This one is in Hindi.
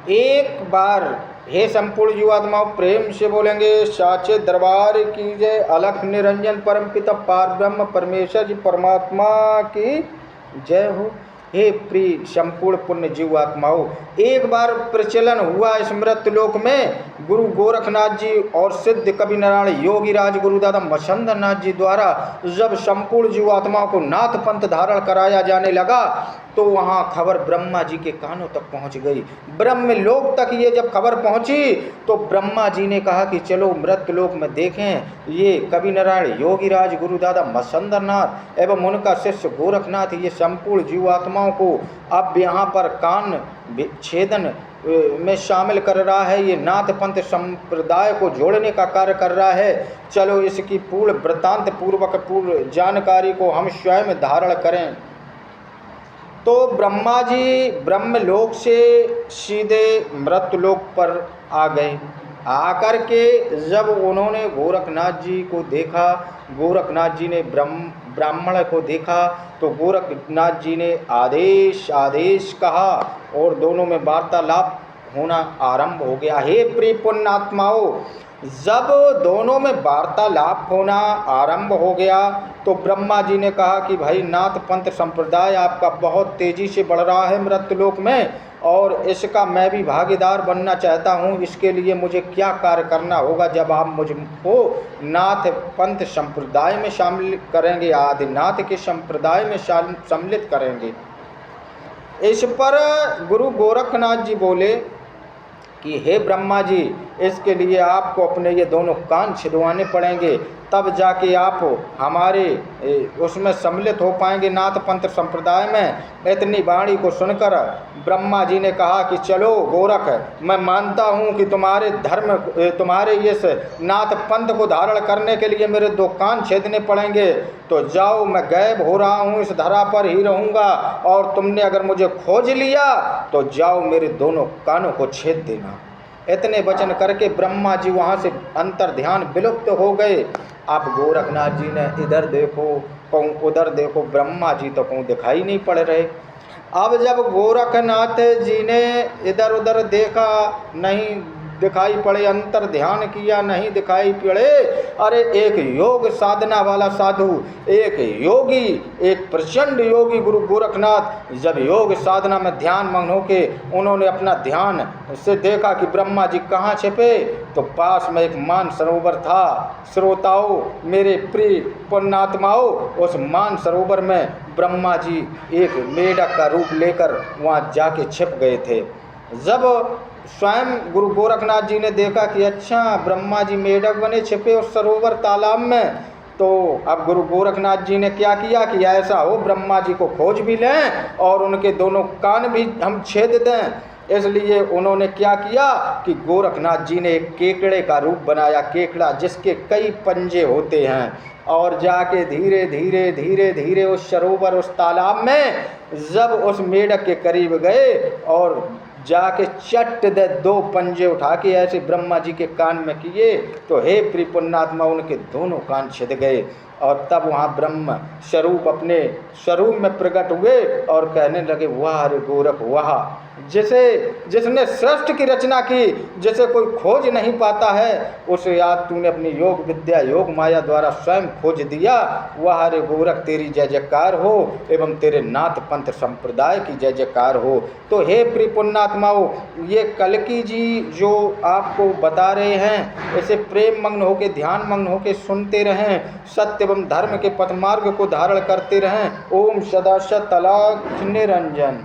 एक बार हे संपूर्ण जीवात्माओं प्रेम से बोलेंगे साचे दरबार की जय। अलख निरंजन परमपिता पार ब्रह्म परमेश्वर जी परमात्मा की जय हो। हे प्रिय संपूर्ण पुण्य जीवात्माओं, एक बार प्रचलन हुआ इस मृत्युलोक में गुरु गोरखनाथ जी और सिद्ध कवि नारायण योगी राज गुरुदादा मछंदर नाथ जी द्वारा जब संपूर्ण जीवात्माओं को नाथ पंथ धारण कराया जाने लगा तो वहाँ खबर ब्रह्मा जी के कानों तक पहुँच गई। ब्रह्म लोक तक ये जब खबर पहुँची तो ब्रह्मा जी ने कहा कि चलो मृत्युलोक में देखें ये कवि नारायण योगी राज गुरुदादा मछंदर नाथ एवं उनका शिष्य गोरखनाथ ये संपूर्ण जीवात्माओं को अब यहाँ पर कान छेदन में शामिल कर रहा है, ये नाथ पंथ संप्रदाय को जोड़ने का कार्य कर रहा है। चलो इसकी पूर्ण वृत्तांत पूर्वक पूर्ण जानकारी को हम स्वयं धारण करें। तो ब्रह्मा जी ब्रह्मलोक से सीधे मृत्युलोक पर आ गए। आकर के जब उन्होंने गोरखनाथ जी को देखा, गोरखनाथ जी ने ब्राह्मण को देखा तो गोरखनाथ जी ने आदेश कहा और दोनों में वार्तालाप होना आरंभ हो गया। हे प्रिय पुण्यात्माओं, जब दोनों में वार्तालाप होना आरंभ हो गया तो ब्रह्मा जी ने कहा कि भाई नाथ पंथ संप्रदाय आपका बहुत तेजी से बढ़ रहा है मृत्युलोक में और इसका मैं भी भागीदार बनना चाहता हूँ। इसके लिए मुझे क्या कार्य करना होगा? जब आप मुझको नाथ पंथ संप्रदाय में शामिल करेंगे, आदिनाथ के संप्रदाय में सम्मिलित करेंगे। इस पर गुरु गोरखनाथ जी बोले कि हे ब्रह्मा जी, इसके लिए आपको अपने ये दोनों कान छिदवाने पड़ेंगे, तब जाके आप हमारे उसमें सम्मिलित हो पाएंगे नाथ पंथ संप्रदाय में। इतनी वाणी को सुनकर ब्रह्मा जी ने कहा कि चलो गोरख, मैं मानता हूँ कि तुम्हारे इस नाथ पंथ को धारण करने के लिए मेरे दो कान छेदने पड़ेंगे। तो जाओ, मैं गायब हो रहा हूँ, इस धरा पर ही रहूँगा और तुमने अगर मुझे खोज लिया तो जाओ मेरे दोनों कानों को छेद देना। इतने वचन करके ब्रह्मा जी वहाँ से अंतर ध्यान विलुप्त हो गए। अब गोरखनाथ जी ने इधर देखो कहूँ उधर देखो, ब्रह्मा जी तो कहूँ दिखाई नहीं पड़ रहे। अब जब गोरखनाथ जी ने इधर उधर देखा, नहीं दिखाई पड़े, अंतर ध्यान किया, नहीं दिखाई पड़े। अरे एक योग साधना वाला साधु, एक योगी, एक प्रचंड योगी गुरु गोरखनाथ जब योग साधना में ध्यान मग्न होके उन्होंने अपना ध्यान से देखा कि ब्रह्मा जी कहाँ छिपे, तो पास में एक मान सरोवर था। श्रोताओं, मेरे प्रिय पुण्यात्माओं, उस मान सरोवर में ब्रह्मा जी एक मेढक का रूप लेकर वहाँ जाके छिप गए थे। जब स्वयं गुरु गोरखनाथ जी ने देखा कि अच्छा ब्रह्मा जी मेढक बने छिपे उस सरोवर तालाब में, तो अब गुरु गोरखनाथ जी ने क्या किया कि ऐसा हो ब्रह्मा जी को खोज भी लें और उनके दोनों कान भी हम छेद दें। इसलिए उन्होंने क्या किया कि गोरखनाथ जी ने एक केकड़े का रूप बनाया, केकड़ा जिसके कई पंजे होते हैं, और जाके धीरे धीरे धीरे धीरे उस सरोवर उस तालाब में जब उस मेढक के करीब गए और जाके चट दे दो पंजे उठा के ऐसे ब्रह्मा जी के कान में किए तो हे प्रिय पुण्यात्मा उनके दोनों कान छिद गए। और तब वहाँ ब्रह्म स्वरूप अपने स्वरूप में प्रकट हुए और कहने लगे, वाह रे गोरख वाह, जिसने सृष्टि की रचना की, जिसे कोई खोज नहीं पाता है, उसे आज तूने अपनी योग विद्या योग माया द्वारा स्वयं खोज दिया। वाह रे गोरख, तेरी जय जयकार हो एवं तेरे नाथ पंथ संप्रदाय की जय जयकार हो। तो हे प्रिय पुण्यात्माओं, ये कल्कि जी जो आपको बता रहे हैं इसे प्रेम मग्न होकर ध्यान मग्न होकर सुनते रहें, सत्य एवं धर्म के पथ मार्ग को धारण करते रहें। ओम सदा सत अलख निरंजन।